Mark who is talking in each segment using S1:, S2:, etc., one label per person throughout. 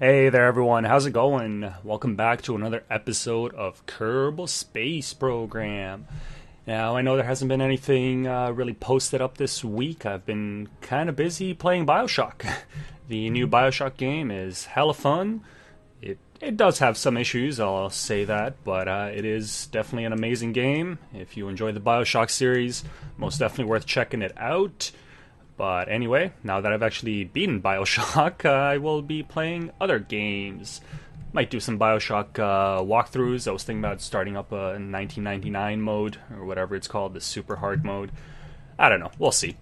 S1: Hey there, everyone. How's it going? Welcome back to another episode of Kerbal Space Program. Now, I know there hasn't been anything really posted up this week. I've been kind of busy playing Bioshock. The new Bioshock game is hella fun. It does have some issues, I'll say that, but it is definitely an amazing game. If you enjoy the Bioshock series, most definitely worth checking it out. But anyway, now that I've actually beaten Bioshock, I will be playing other games. Might do some Bioshock walkthroughs. I was thinking about starting up a 1999 mode, or whatever it's called, the super hard mode. I don't know, we'll see.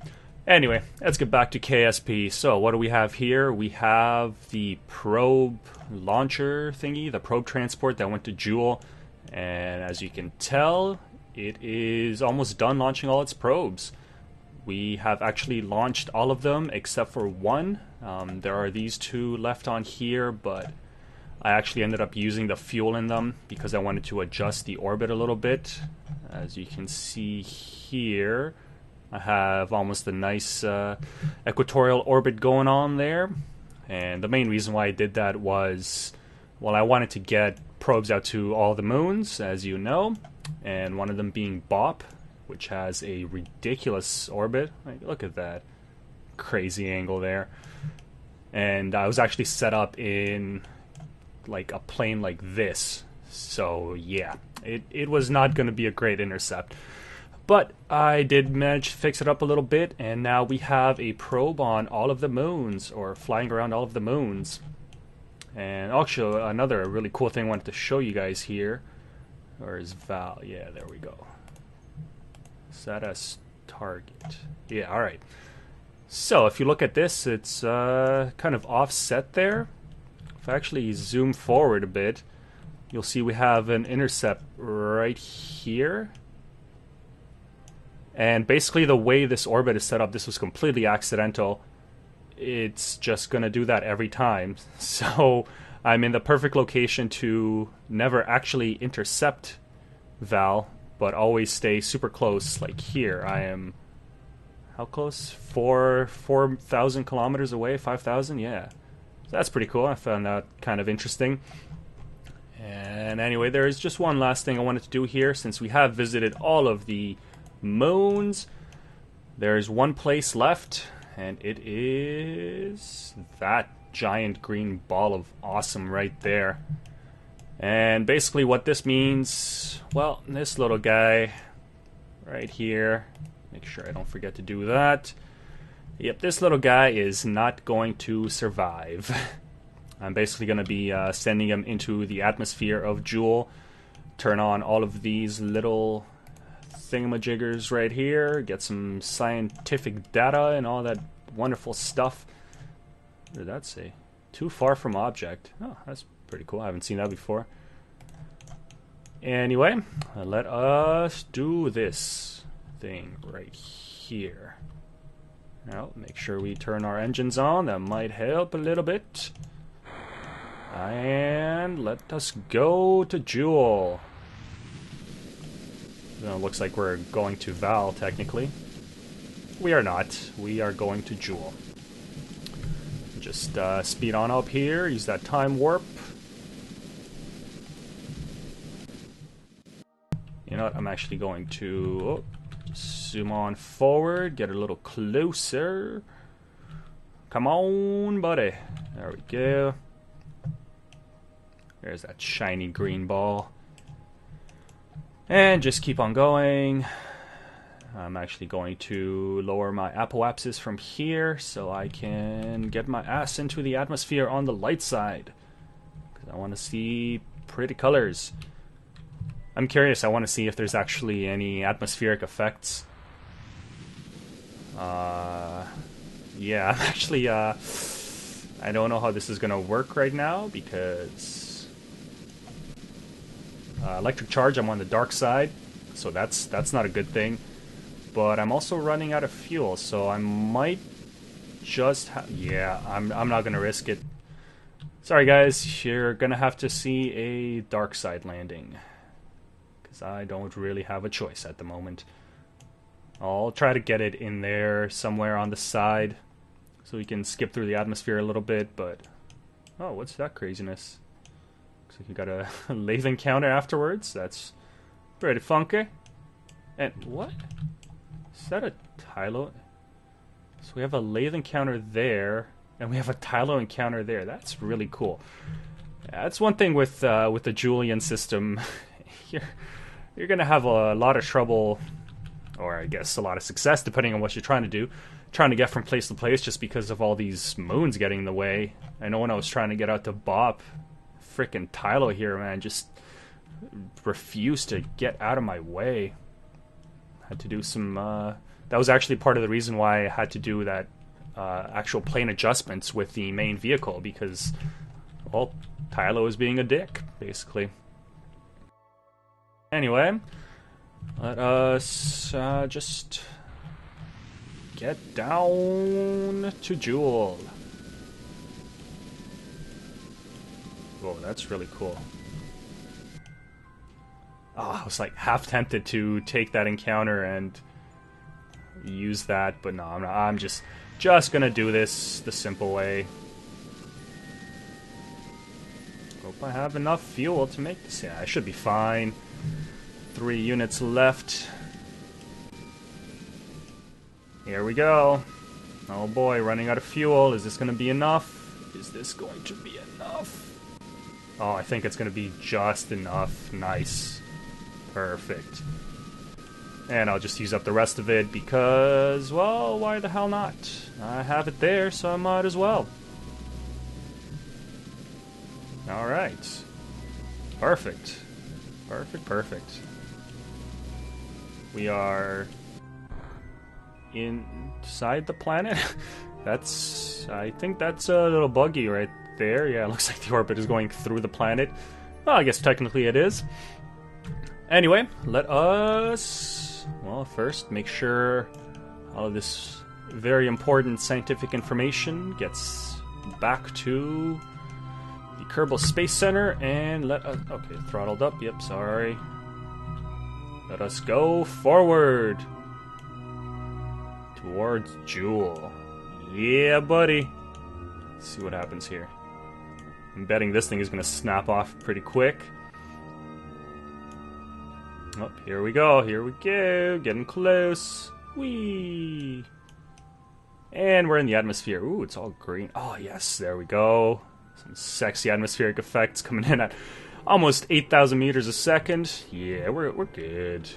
S1: Anyway, let's get back to KSP. So, what do we have here? We have the probe launcher thingy, the probe transport that went to Jool. And as you can tell, it is almost done launching all its probes. We have actually launched all of them except for one. There are these two left on here, but I actually ended up using the fuel in them because I wanted to adjust the orbit a little bit. As you can see here, I have almost a nice equatorial orbit going on there. And the main reason why I did that was, well, I wanted to get probes out to all the moons, as you know, and one of them being BOP, which has a ridiculous orbit. Like, look at that crazy angle there. And I was actually set up in like a plane like this. So yeah, it was not going to be a great intercept. But I did manage to fix it up a little bit, and now we have a probe on all of the moons, or flying around all of the moons. And actually, another really cool thing I wanted to show you guys here. Or is Val? Yeah, there we go. Set as target. Yeah, alright. So, if you look at this, it's kind of offset there. If I actually zoom forward a bit, you'll see we have an intercept right here. And basically the way this orbit is set up, this was completely accidental. It's just going to do that every time. So, I'm in the perfect location to never actually intercept Val, but always stay super close. Like here, I am, how close? 4,000 kilometers away? 5,000? Yeah. So that's pretty cool. I found that kind of interesting. And anyway, there is just one last thing I wanted to do here. Since we have visited all of the moons, there's one place left, and it is that giant green ball of awesome right there. And basically what this means, well, this little guy right here, make sure I don't forget to do that. Yep, this little guy is not going to survive. I'm basically going to be sending him into the atmosphere of Jool, turn on all of these little thingamajiggers right here, get some scientific data and all that wonderful stuff. What did that say? Too far from object. Oh, that's pretty cool. I haven't seen that before. Anyway, let us do this thing right here. Now, make sure we turn our engines on. That might help a little bit. And let us go to Jool. Looks like we're going to Val, technically. We are not. We are going to Jool. Just speed on up here, use that time warp. You know what, I'm actually going to zoom on forward, get a little closer. Come on, buddy. There we go. There's that shiny green ball. And just keep on going. I'm actually going to lower my apoapsis from here so I can get my ass into the atmosphere on the light side. Because I want to see pretty colors. I'm curious, I want to see if there's actually any atmospheric effects. Yeah, I'm actually, I don't know how this is going to work right now because electric charge, I'm on the dark side, so that's not a good thing. But I'm also running out of fuel, so I might just yeah, I'm not gonna risk it. Sorry guys, you're gonna have to see a dark side landing, because I don't really have a choice at the moment. I'll try to get it in there somewhere on the side so we can skip through the atmosphere a little bit, but Oh, what's that craziness? Looks like you got a lathe encounter afterwards. That's pretty funky. And what? Is that a Tylo? So we have a lathe encounter there, and we have a Tylo encounter there. That's really cool. Yeah, that's one thing with the Joolean system. You're gonna have a lot of trouble, or I guess a lot of success, depending on what you're trying to do. Trying to get from place to place just because of all these moons getting in the way. I know when I was trying to get out to Bop, frickin' Tylo here, man, just refused to get out of my way. Had to do some, that was actually part of the reason why I had to do that actual plane adjustments with the main vehicle, because, well, Tylo was being a dick, basically. Anyway, let us just get down to Jool. Whoa, that's really cool. Oh, I was like half tempted to take that encounter and use that, but no, I'm not. I'm just gonna do this the simple way. Hope I have enough fuel to make this. Yeah, I should be fine. 3 units left. Here we go. Oh boy, running out of fuel. Is this gonna be enough? Is this going to be enough? Oh, I think it's gonna be just enough. Nice. Perfect. And I'll just use up the rest of it because, well, why the hell not? I have it there, so I might as well. Alright. Perfect. Perfect. We are inside the planet. I think that's a little buggy right there. Yeah, it looks like the orbit is going through the planet. Well, I guess technically it is. Anyway, let us, well, first make sure all of this very important scientific information gets back to the Kerbal Space Center, and let us, okay, throttled up, yep, sorry. Let us go forward towards Jool. Yeah, buddy. Let's see what happens here. I'm betting this thing is going to snap off pretty quick. Oh, here we go, getting close. Whee! And we're in the atmosphere. Ooh, it's all green. Oh, yes, there we go. Some sexy atmospheric effects coming in at almost 8,000 meters a second. Yeah, we're good.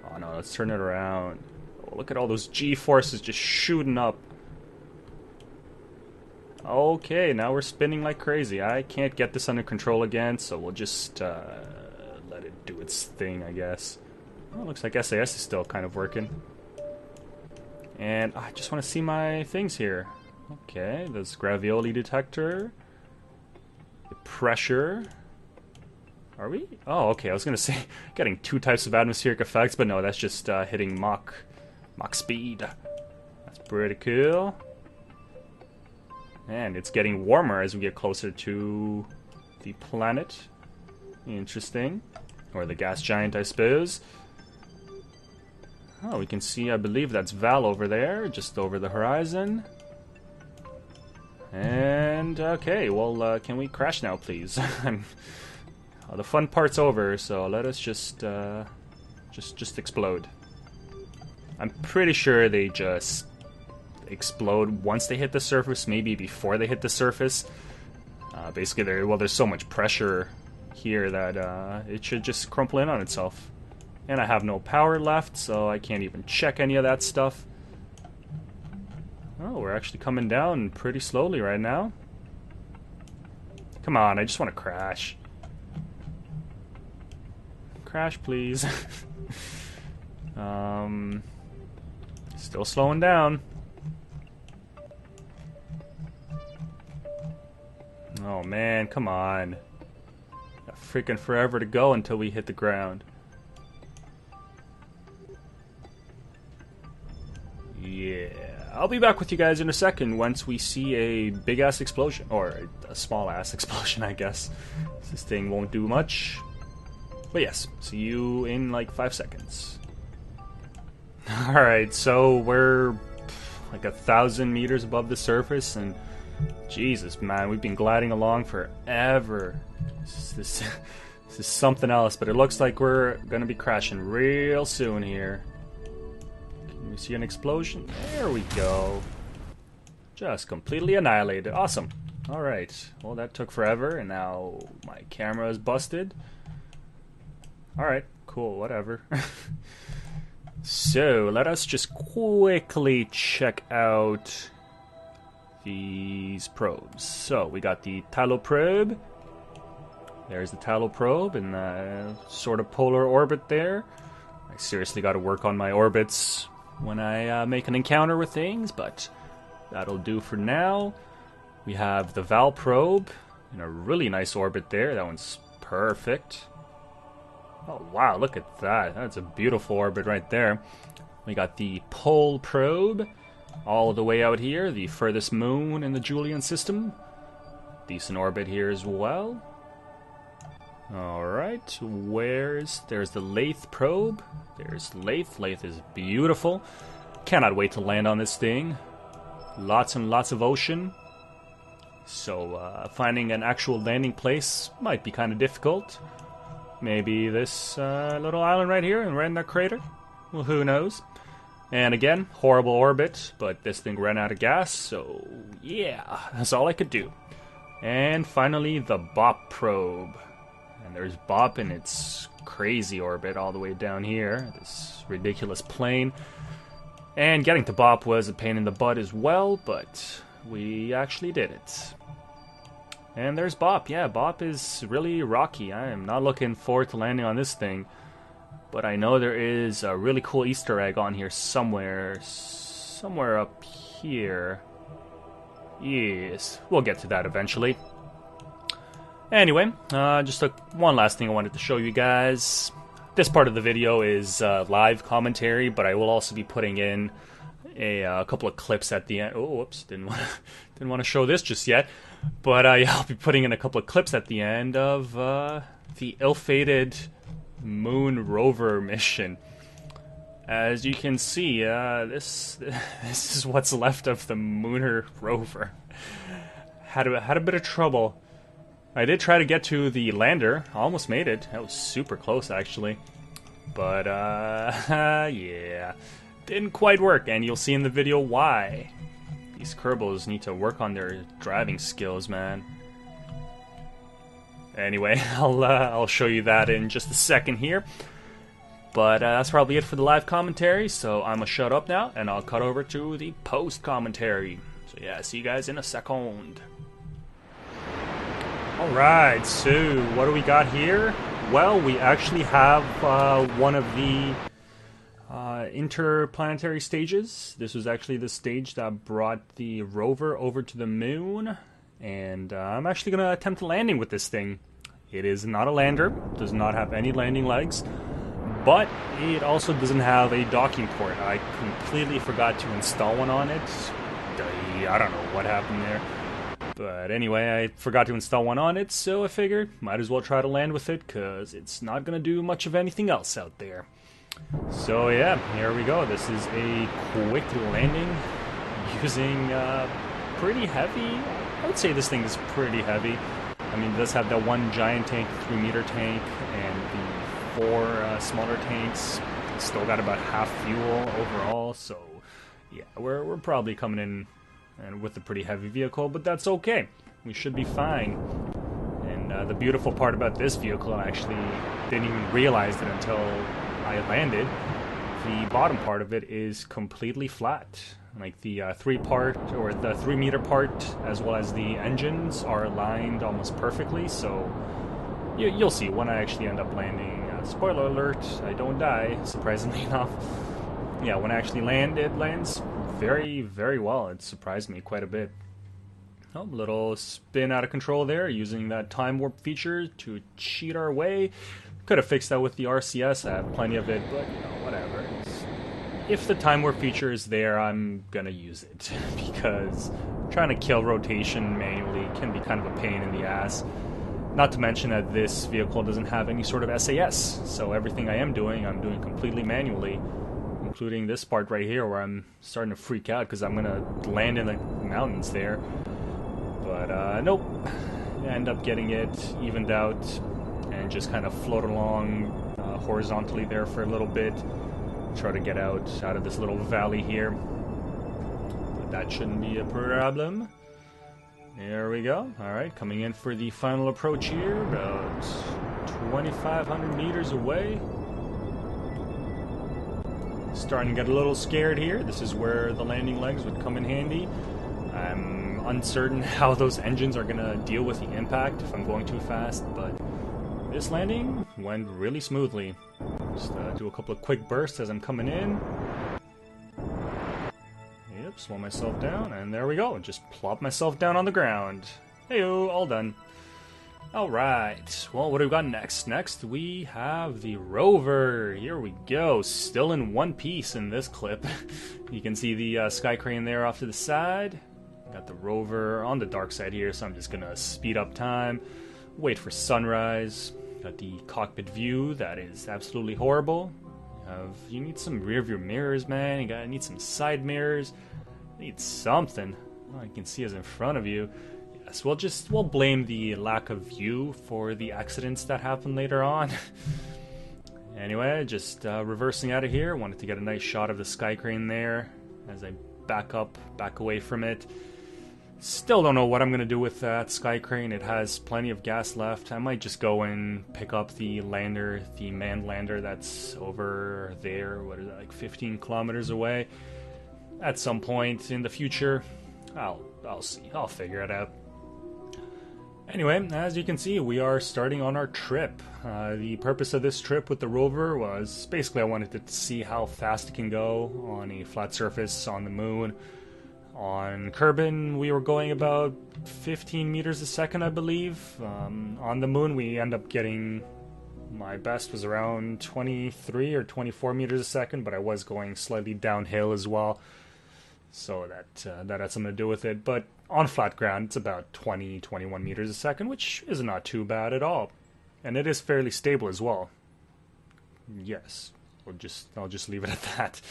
S1: Oh, no, let's turn it around. Oh, look at all those G-forces just shooting up. Okay, now we're spinning like crazy. I can't get this under control again, so we'll just let it do its thing, I guess. Oh, looks like SAS is still kind of working. And I just want to see my things here. Okay, there's gravioli detector. The pressure. Are we? Oh, okay, I was going to say getting 2 types of atmospheric effects, but no, that's just hitting Mach speed. That's pretty cool. And it's getting warmer as we get closer to the planet. Interesting. Or the gas giant, I suppose. Oh, we can see, I believe that's Val over there, just over the horizon. And, okay, well, can we crash now, please? The fun part's over, so let us just explode. I'm pretty sure they just explode once they hit the surface, maybe before they hit the surface. Basically, there's so much pressure here that it should just crumple in on itself. And I have no power left, so I can't even check any of that stuff. Oh, we're actually coming down pretty slowly right now. Come on, I just want to crash. Crash, please. Still slowing down. Oh man, come on. Got freaking forever to go until we hit the ground. Yeah, I'll be back with you guys in a second once we see a big-ass explosion. Or a small-ass explosion, I guess. This thing won't do much. But yes, see you in like 5 seconds. Alright, so we're like 1,000 meters above the surface, and Jesus, man, we've been gliding along forever. This is something else, but it looks like we're gonna be crashing real soon here. Can we see an explosion? There we go. Just completely annihilated. Awesome. Alright, well that took forever, and now my camera is busted. Alright, cool, whatever. So, let us just quickly check out these probes. So, we got the Tallow probe. There's the Tallow probe in the sort of polar orbit there. I seriously got to work on my orbits when I make an encounter with things, but that'll do for now. We have the Val probe in a really nice orbit there. That one's perfect. Oh wow, look at that. That's a beautiful orbit right there. We got the Pole probe all the way out here, the furthest moon in the Joolean system. Decent orbit here as well. Alright, there's the Lathe probe. There's Lathe. Lathe is beautiful. Cannot wait to land on this thing. Lots and lots of ocean. So finding an actual landing place might be kind of difficult. Maybe this little island right here and right in that crater? Well, who knows? And again, horrible orbit, but this thing ran out of gas, so yeah, that's all I could do. And finally, the Bop probe. And there's Bop in its crazy orbit all the way down here, this ridiculous plane. And getting to Bop was a pain in the butt as well, but we actually did it. And there's Bop. Yeah, Bop is really rocky. I am not looking forward to landing on this thing. But I know there is a really cool Easter egg on here somewhere. Somewhere up here. Yes, we'll get to that eventually. Anyway, just one last thing I wanted to show you guys. This part of the video is live commentary, but I will also be putting in a couple of clips at the end. Oh, whoops, didn't want to show this just yet. But I'll be putting in a couple of clips at the end of the ill-fated moon rover mission. As you can see, this is what's left of the Mooner rover. Had a bit of trouble. I did try to get to the lander. Almost made it. That was super close, actually. But, yeah. Didn't quite work, and you'll see in the video why. These Kerbals need to work on their driving skills, man. Anyway, I'll show you that in just a second here. But that's probably it for the live commentary, so I'm gonna shut up now, and I'll cut over to the post-commentary. So yeah, see you guys in a second. Alright, so what do we got here? Well, we actually have one of the interplanetary stages. This was actually the stage that brought the rover over to the moon, and I'm actually going to attempt a landing with this thing. It is not a lander, does not have any landing legs, but it also doesn't have a docking port. I completely forgot to install one on it. I don't know what happened there. But anyway, I forgot to install one on it, so I figured might as well try to land with it, because it's not going to do much of anything else out there. So yeah, here we go. This is a quick landing using pretty heavy. I would say this thing is pretty heavy. I mean, it does have that one giant tank, 3-meter tank, and the 4 smaller tanks. Still got about half fuel overall, so yeah, we're probably coming in and with a pretty heavy vehicle, but that's okay. We should be fine. And the beautiful part about this vehicle, I actually didn't even realize it until I landed, the bottom part of it is completely flat. Like the 3-meter part, as well as the engines, are aligned almost perfectly, so you'll see when I actually end up landing. Spoiler alert, I don't die, surprisingly enough. Yeah, when I actually land, it lands very, very well. It surprised me quite a bit. Oh, little spin out of control there, using that time warp feature to cheat our way. Could have fixed that with the RCS. I have plenty of it, but you know, whatever. If the time warp feature is there, I'm gonna use it, because trying to kill rotation manually can be kind of a pain in the ass. Not to mention that this vehicle doesn't have any sort of SAS, so everything I am doing, I'm doing completely manually, including this part right here where I'm starting to freak out because I'm gonna land in the mountains there. But nope, I end up getting it evened out and just kind of float along horizontally there for a little bit. Try to get out of this little valley here. But that shouldn't be a problem. There we go. Alright, coming in for the final approach here, about 2,500 meters away. Starting to get a little scared here. This is where the landing legs would come in handy. I'm uncertain how those engines are going to deal with the impact if I'm going too fast, but this landing went really smoothly. Just do a couple of quick bursts as I'm coming in. Yep, slow myself down, and there we go. Just plop myself down on the ground. Heyo, all done. Alright, well, what do we got next? Next, we have the rover. Here we go, still in one piece in this clip. You can see the sky crane there off to the side. Got the rover on the dark side here, so I'm just gonna speed up time, wait for sunrise. Got the cockpit view, that is absolutely horrible. You need some rear view mirrors, man. You need some side mirrors. You need something. All you can see is in front of you. Yes, we'll blame the lack of view for the accidents that happen later on. Anyway, just reversing out of here. Wanted to get a nice shot of the sky crane there as I back away from it. Still don't know what I'm going to do with that sky crane. It has plenty of gas left. I might just go and pick up the lander, the manned lander that's over there. What is that, like 15 kilometers away? At some point in the future. I'll see. I'll figure it out. Anyway, as you can see, we are starting on our trip. The purpose of this trip with the rover was basically I wanted to see how fast it can go on a flat surface on the moon. On Kerbin, we were going about 15 meters a second, I believe. On the moon, we end up getting, my best was around 23 or 24 meters a second, but I was going slightly downhill as well. So that had something to do with it. But on flat ground, it's about 20, 21 meters a second, which is not too bad at all. And it is fairly stable as well. Yes, I'll just leave it at that.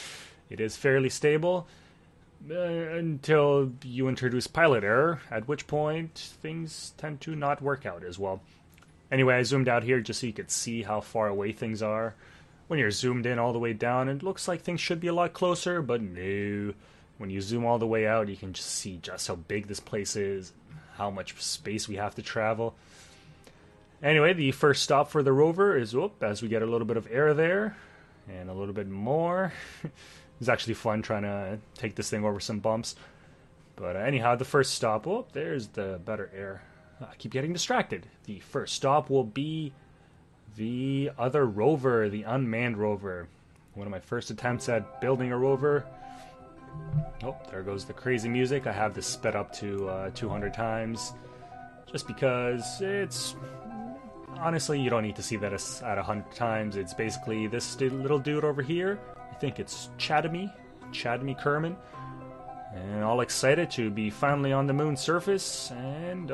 S1: It is fairly stable. Until you introduce pilot error, at which point things tend to not work out as well. Anyway, I zoomed out here just so you could see how far away things are. When you're zoomed in all the way down, it looks like things should be a lot closer, but no. When you zoom all the way out, you can just see just how big this place is, how much space we have to travel. Anyway, the first stop for the rover is, as we get a little bit of air there, and a little bit more. It's actually fun trying to take this thing over some bumps. But anyhow, the first stop, there's the better air. I keep getting distracted. The first stop will be the other rover, the unmanned rover. One of my first attempts at building a rover. Oh, there goes the crazy music. I have this sped up to 200 times. Just because it's... Honestly, you don't need to see that at 100 times. It's basically this little dude over here. I think it's Chadamy Kerman, and all excited to be finally on the moon's surface, and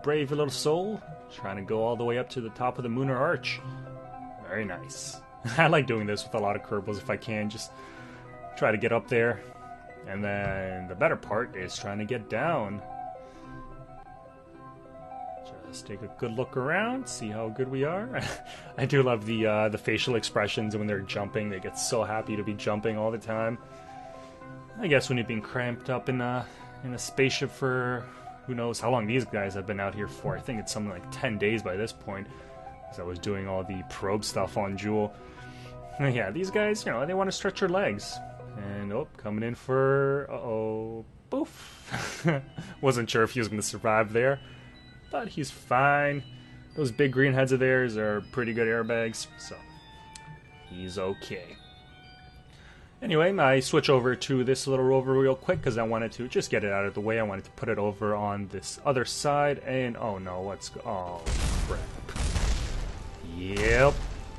S1: brave little soul, trying to go all the way up to the top of the lunar arch. Very nice. I like doing this with a lot of Kerbals if I can, just try to get up there, and then the better part is trying to get down. Just take a good look around, see how good we are. I do love the facial expressions when they're jumping. They get so happy to be jumping all the time. I guess when you've been cramped up in a spaceship for who knows how long these guys have been out here for. I think it's something like 10 days by this point, because I was doing all the probe stuff on Jool. Yeah, these guys, they want to stretch their legs. And coming in for boof. Wasn't sure if he was going to survive there. But he's fine. Those big green heads of theirs are pretty good airbags, so he's okay. Anyway, I switch over to this little rover real quick because I wanted to just get it out of the way. I wanted to put it over on this other side, and oh no, oh crap. Yep,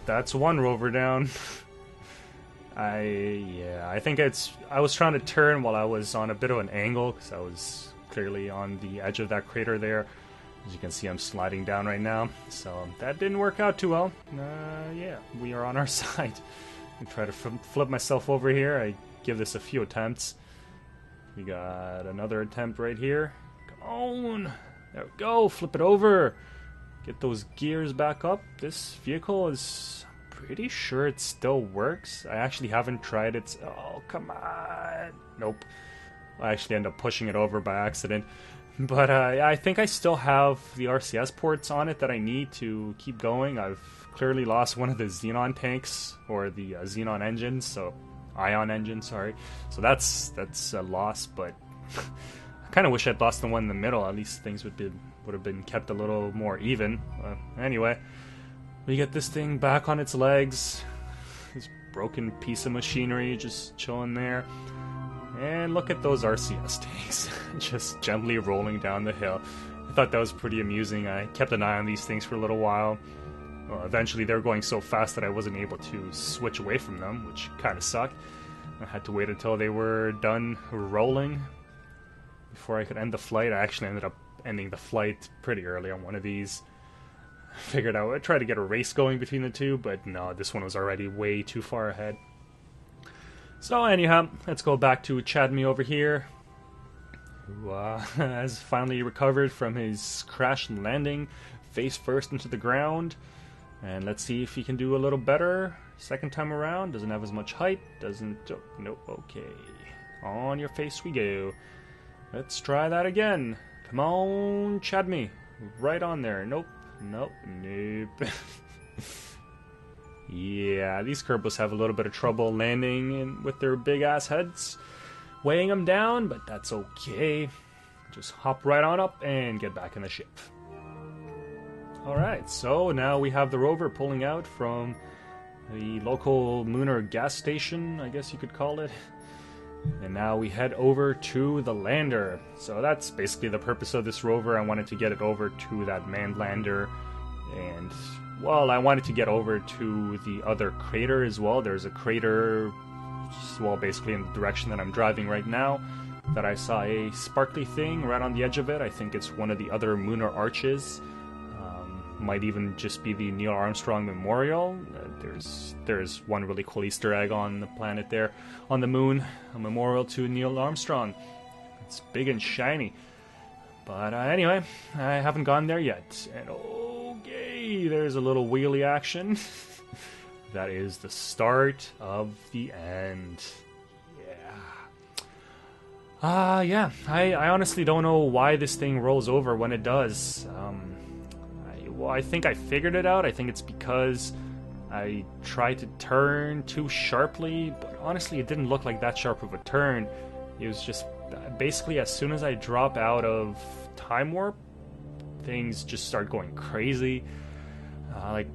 S1: that's one rover down. I think I was trying to turn while I was on a bit of an angle because I was clearly on the edge of that crater there. As you can see, I'm sliding down right now, so that didn't work out too well. Yeah, we are on our side. I try to flip myself over here. I give this a few attempts. We got another attempt right here. Come on. There we go. Flip it over. Get those gears back up. This vehicle is pretty sure it still works. I actually haven't tried it. Oh, come on. Nope. I actually end up pushing it over by accident. But I think I still have the RCS ports on it that I need to keep going. I've clearly lost one of the xenon tanks, or the xenon engines, so ion engine, sorry. So that's a loss, but I kind of wish I'd lost the one in the middle. At least things would have been kept a little more even. Anyway, we get this thing back on its legs. This broken piece of machinery just chilling there. And look at those RCS tanks, just gently rolling down the hill. I thought that was pretty amusing. I kept an eye on these things for a little while. Well, eventually they were going so fast that I wasn't able to switch away from them, which kind of sucked. I had to wait until they were done rolling before I could end the flight. I actually ended up ending the flight pretty early on one of these. Figured I would try to get a race going between the two, but no, this one was already way too far ahead. So anyhow, let's go back to Chadmi over here, who has finally recovered from his crash landing face first into the ground. And let's see if he can do a little better second time around. Doesn't have as much height, doesn't... Oh, nope, okay. On your face we go. Let's try that again. Come on, Chadmi. Right on there. Nope, nope, nope. Yeah, these Kerbals have a little bit of trouble landing with their big-ass heads, weighing them down, but that's okay. Just hop right on up and get back in the ship. Alright, so now we have the rover pulling out from the local lunar gas station, I guess you could call it. And now we head over to the lander. So that's basically the purpose of this rover. I wanted to get it over to that manned lander, and... well, I wanted to get over to the other crater as well. There's a crater, well, basically in the direction that I'm driving right now, that I saw a sparkly thing right on the edge of it. I think it's one of the other lunar arches. Might even just be the Neil Armstrong Memorial. There's one really cool Easter egg on the planet there, on the moon, a memorial to Neil Armstrong. It's big and shiny. But anyway, I haven't gone there yet. And okay, there's a little wheelie action. That is the start of the end. Yeah. I honestly don't know why this thing rolls over when it does. I think I figured it out. I think it's because I tried to turn too sharply, but honestly it didn't look like that sharp of a turn. It was just basically as soon as I drop out of time warp, things just start going crazy. I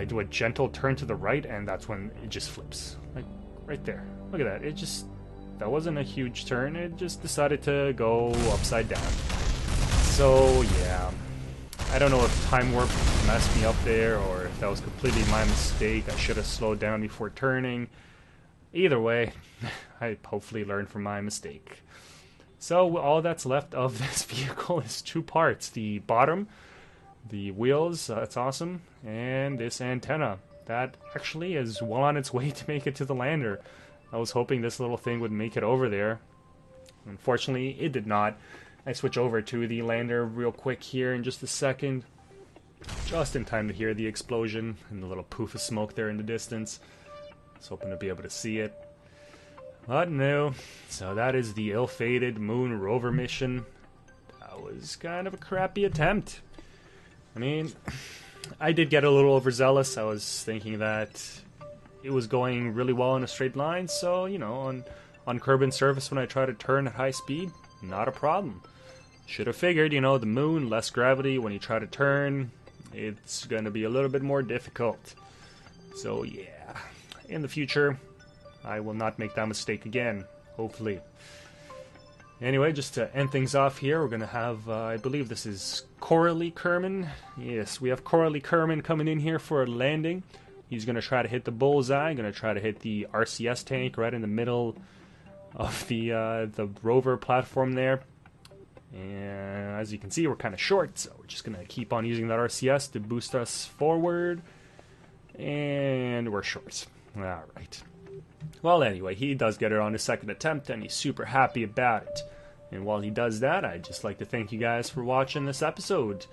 S1: do a gentle turn to the right, and that's when it just flips. Like right there. Look at that. That wasn't a huge turn. It just decided to go upside down. So yeah, I don't know if time warp messed me up there, or if that was completely my mistake. I should have slowed down before turning. Either way, I hopefully learned from my mistake. So all that's left of this vehicle is two parts. The bottom, the wheels, that's awesome, and this antenna. That actually is well on its way to make it to the lander. I was hoping this little thing would make it over there. Unfortunately, it did not. I switch over to the lander real quick here in just a second. Just in time to hear the explosion and the little poof of smoke there in the distance. I was hoping to be able to see it. But no. So that is the ill-fated moon rover mission. That was kind of a crappy attempt. I mean, I did get a little overzealous. I was thinking that it was going really well in a straight line, so, you know, on Kerbin surface when I try to turn at high speed, not a problem. Should have figured, you know, the moon, less gravity, when you try to turn, it's going to be a little bit more difficult. So yeah, in the future, I will not make that mistake again, hopefully. Anyway, just to end things off here, we're going to have, I believe this is Coralie Kerman. Yes, we have Coralie Kerman coming in here for a landing. He's going to try to hit the bullseye, going to try to hit the RCS tank right in the middle of the rover platform there. And as you can see, we're kind of short, so we're just going to keep on using that RCS to boost us forward. And we're short. Alright. Well, anyway, he does get it on his second attempt, and he's super happy about it. And while he does that, I'd just like to thank you guys for watching this episode.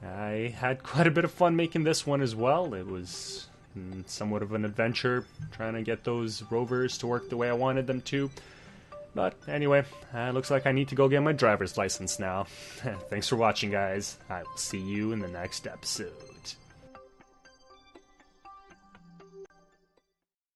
S1: I had quite a bit of fun making this one as well. It was somewhat of an adventure, trying to get those rovers to work the way I wanted them to. But anyway, looks like I need to go get my driver's license now. Thanks for watching, guys. I will see you in the next episode.